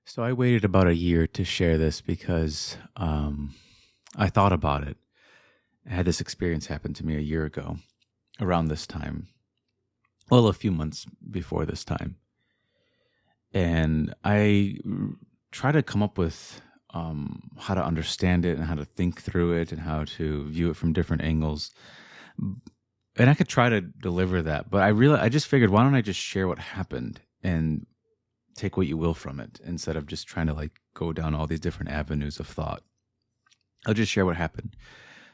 So I waited about a year to share this because I thought about it. I had this experience happen to me a year ago, around this time. Well, a few months before this time. And try to come up with how to understand it and how to think through it and how to view it from different angles. And I could try to deliver that, but I just figured, why don't I just share what happened and take what you will from it instead of just trying to like go down all these different avenues of thought. I'll just share what happened.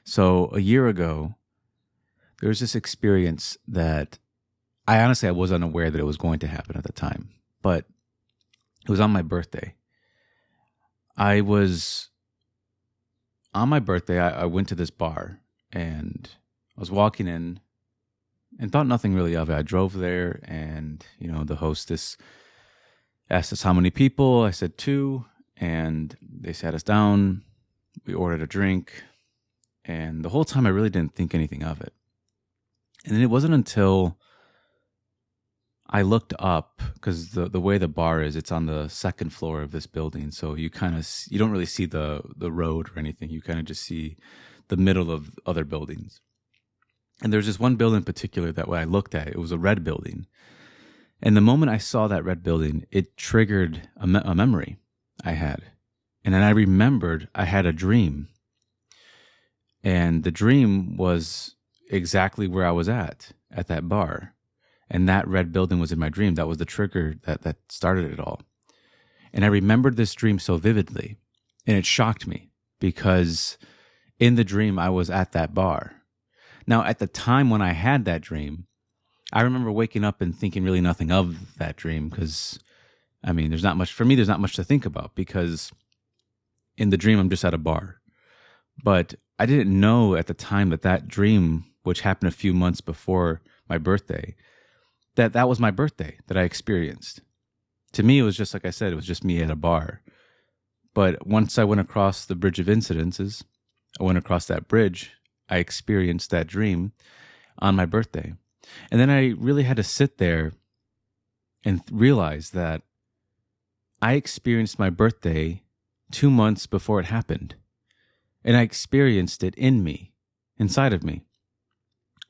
So a year ago, there was this experience that I was unaware that it was going to happen at the time, but it was on my birthday. I was on my birthday. I went to this bar and I was walking in and thought nothing really of it. I drove there and, the hostess asked us how many people. I said two, and they sat us down. We ordered a drink, and the whole time I really didn't think anything of it. And then it wasn't until I looked up, because the way the bar is, it's on the second floor of this building, so you don't really see the road or anything. You kind of just see the middle of other buildings. And there's this one building in particular that when I looked at, it was a red building. And the moment I saw that red building, it triggered a memory I had. And then I remembered I had a dream. And the dream was exactly where I was at that bar. And that red building was in my dream. That was the trigger that started it all. And I remembered this dream so vividly. And it shocked me because in the dream, I was at that bar. Now, at the time when I had that dream, I remember waking up and thinking really nothing of that dream because, there's not much to think about because in the dream, I'm just at a bar. But I didn't know at the time that dream, which happened a few months before my birthday, that was my birthday that I experienced. To me, it was just, like I said, it was just me at a bar. But once I went across the bridge of incidences, I went across that bridge, I experienced that dream on my birthday. And then I really had to sit there and realize that I experienced my birthday 2 months before it happened. And I experienced it in me, inside of me.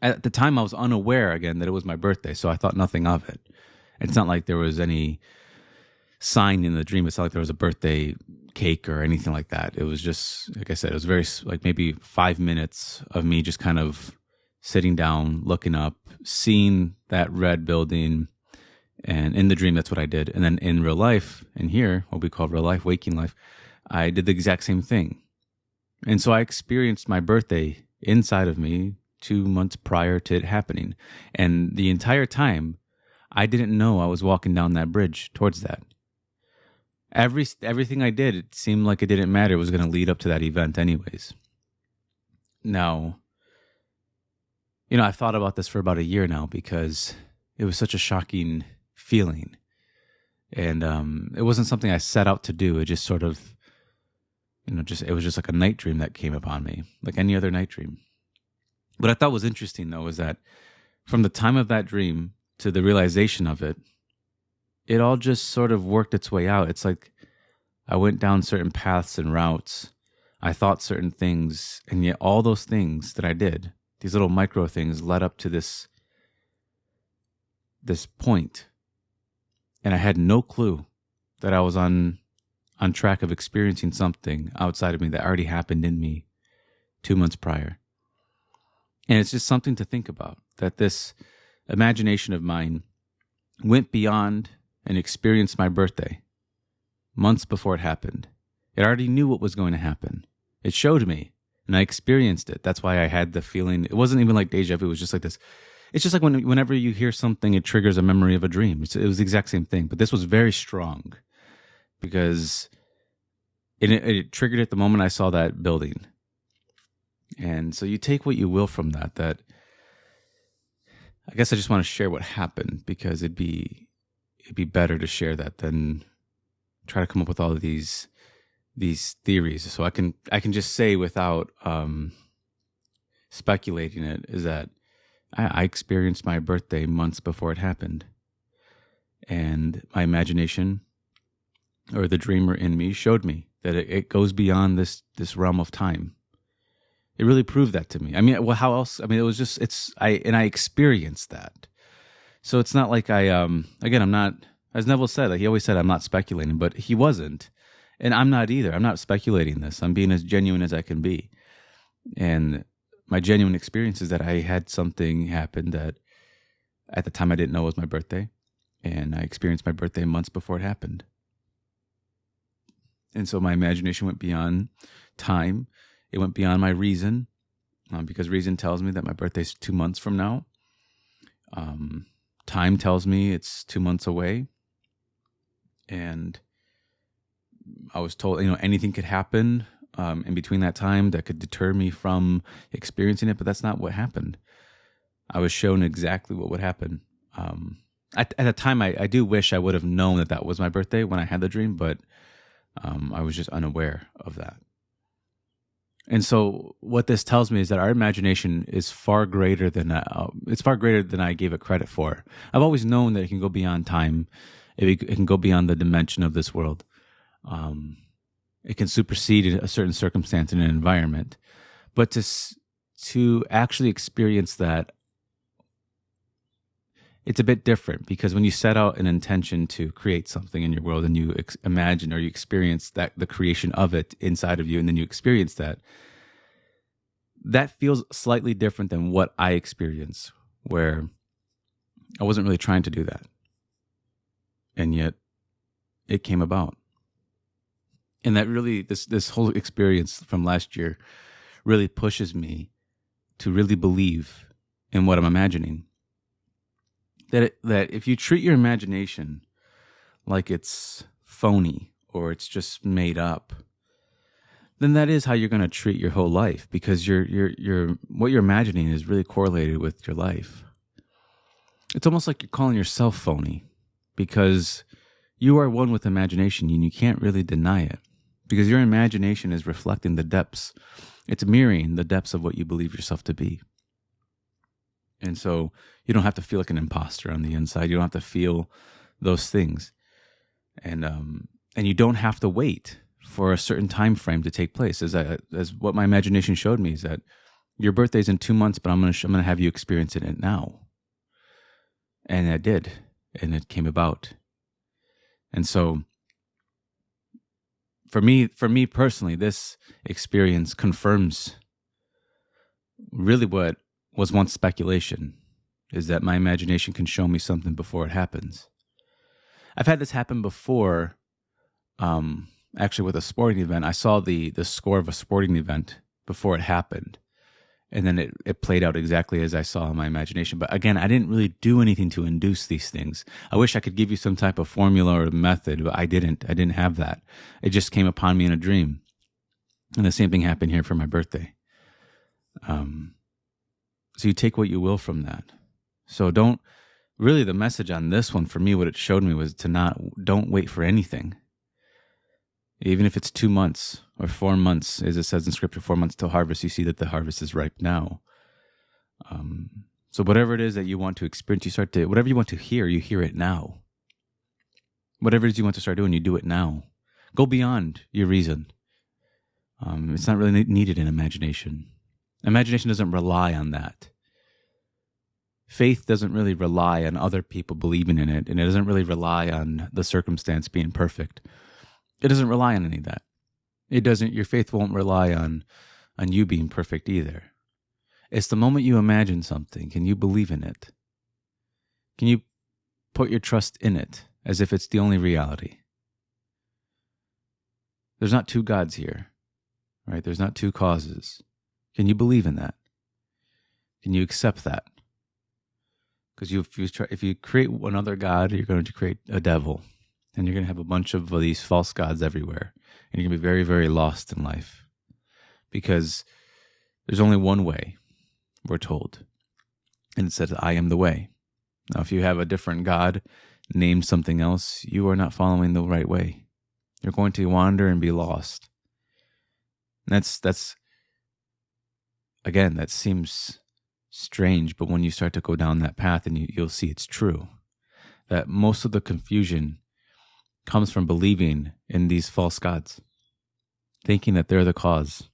At the time, I was unaware, again, that it was my birthday, so I thought nothing of it. It's not like there was any sign in the dream. It's not like there was a birthday cake or anything like that. It was just, like I said, it was very, like maybe 5 minutes of me just kind of sitting down, looking up, seeing that red building. And in the dream, that's what I did. And then in real life, and here, what we call real life, waking life, I did the exact same thing. And so I experienced my birthday inside of me 2 months prior to it happening. And the entire time, I didn't know I was walking down that bridge towards that. Everything I did, it seemed like it didn't matter. It was going to lead up to that event anyways. Now, I've thought about this for about a year now because it was such a shocking feeling. And it wasn't something I set out to do. It just sort of, it was just like a night dream that came upon me, like any other night dream. What I thought was interesting, though, was that from the time of that dream to the realization of it, it all just sort of worked its way out. It's like I went down certain paths and routes. I thought certain things, and yet all those things that I did, these little micro things, led up to this point. And I had no clue that I was on track of experiencing something outside of me that already happened in me 2 months prior. And it's just something to think about, that this imagination of mine went beyond and experienced my birthday months before it happened. It already knew what was going to happen. It showed me, and I experienced it. That's why I had the feeling. It wasn't even like deja vu. It was just like this. It's just like whenever you hear something, it triggers a memory of a dream. It was the exact same thing, but this was very strong because it triggered it the moment I saw that building. And so you take what you will from that I guess I just want to share what happened because it'd be better to share that than try to come up with all of these theories. So I can just say without speculating it is that I experienced my birthday months before it happened. And my imagination or the dreamer in me showed me that it goes beyond this realm of time. It really proved that to me. I mean, well, how else? I mean, it was just, I experienced that. So it's not like again, I'm not, as Neville said, like he always said, I'm not speculating, but he wasn't. And I'm not either. I'm not speculating this. I'm being as genuine as I can be. And my genuine experience is that I had something happen that at the time I didn't know was my birthday. And I experienced my birthday months before it happened. And so my imagination went beyond time. It went beyond my reason, because reason tells me that my birthday's 2 months from now. Time tells me it's 2 months away. And I was told, anything could happen in between that time that could deter me from experiencing it, but that's not what happened. I was shown exactly what would happen. At the time, I do wish I would have known that was my birthday when I had the dream, but I was just unaware of that. And so what this tells me is that our imagination is far greater than I gave it credit for. I've always known that it can go beyond time. It can go beyond the dimension of this world. It can supersede a certain circumstance in an environment. But to actually experience that, it's a bit different, because when you set out an intention to create something in your world and you imagine or you experience that the creation of it inside of you, and then you experience that feels slightly different than what I experience, where I wasn't really trying to do that. And yet it came about. And that really, this whole experience from last year really pushes me to really believe in what I'm imagining. That if you treat your imagination like it's phony or it's just made up, then that is how you're going to treat your whole life, because what you're imagining is really correlated with your life. It's almost like you're calling yourself phony, because you are one with imagination and you can't really deny it, because your imagination is reflecting the depths. It's mirroring the depths of what you believe yourself to be. And so you don't have to feel like an imposter on the inside. You don't have to feel those things. And you don't have to wait for a certain time frame to take place. As what my imagination showed me is that your birthday's in 2 months, but I'm gonna have you experience it now. And I did, and it came about. And so for me personally, this experience confirms really what was once speculation, is that my imagination can show me something before it happens. I've had this happen before, actually with a sporting event. I saw the score of a sporting event before it happened, and then it played out exactly as I saw in my imagination. But again, I didn't really do anything to induce these things. I wish I could give you some type of formula or method, but I didn't have that. It just came upon me in a dream. And the same thing happened here for my birthday. So you take what you will from that. So the message on this one for me, what it showed me was don't wait for anything. Even if it's 2 months or 4 months, as it says in scripture, 4 months till harvest, you see that the harvest is ripe now. So whatever it is that you want to experience, whatever you want to hear, you hear it now. Whatever it is you want to start doing, you do it now. Go beyond your reason. It's not really needed in imagination. Imagination doesn't rely on that. Faith doesn't really rely on other people believing in it, and it doesn't really rely on the circumstance being perfect. It doesn't rely on any of that. Your faith won't rely on you being perfect either. It's the moment you imagine something, can you believe in it? Can you put your trust in it as if it's the only reality? There's not two gods here, right? There's not two causes. Can you believe in that? Can you accept that? Because if you create another god, you're going to create a devil. And you're going to have a bunch of these false gods everywhere. And you're going to be very, very lost in life. Because there's only one way, we're told. And it says, I am the way. Now, if you have a different god named something else, you are not following the right way. You're going to wander and be lost. And that's again, that seems strange, but when you start to go down that path, and you'll see it's true, that most of the confusion comes from believing in these false gods, thinking that they're the cause.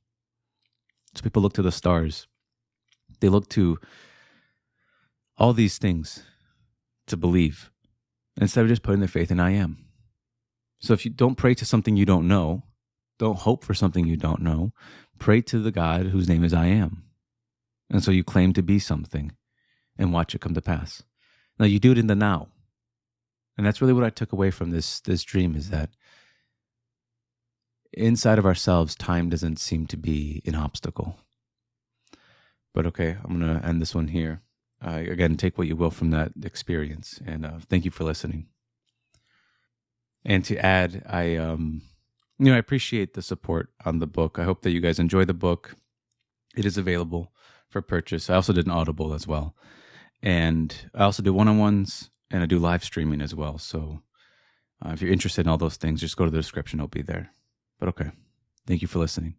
So people look to the stars. They look to all these things to believe instead of just putting their faith in I am. So if you don't pray to something you don't know, don't hope for something you don't know, pray to the God whose name is I am. And so you claim to be something and watch it come to pass. Now you do it in the now. And that's really what I took away from this dream, is that inside of ourselves, time doesn't seem to be an obstacle. But okay, I'm going to end this one here. Again, take what you will from that experience. And thank you for listening. And to add, I appreciate the support on the book. I hope that you guys enjoy the book. It is available for purchase. I also did an Audible as well. And I also do one-on-ones, and I do live streaming as well. So if you're interested in all those things, just go to the description. It'll be there. But okay, thank you for listening.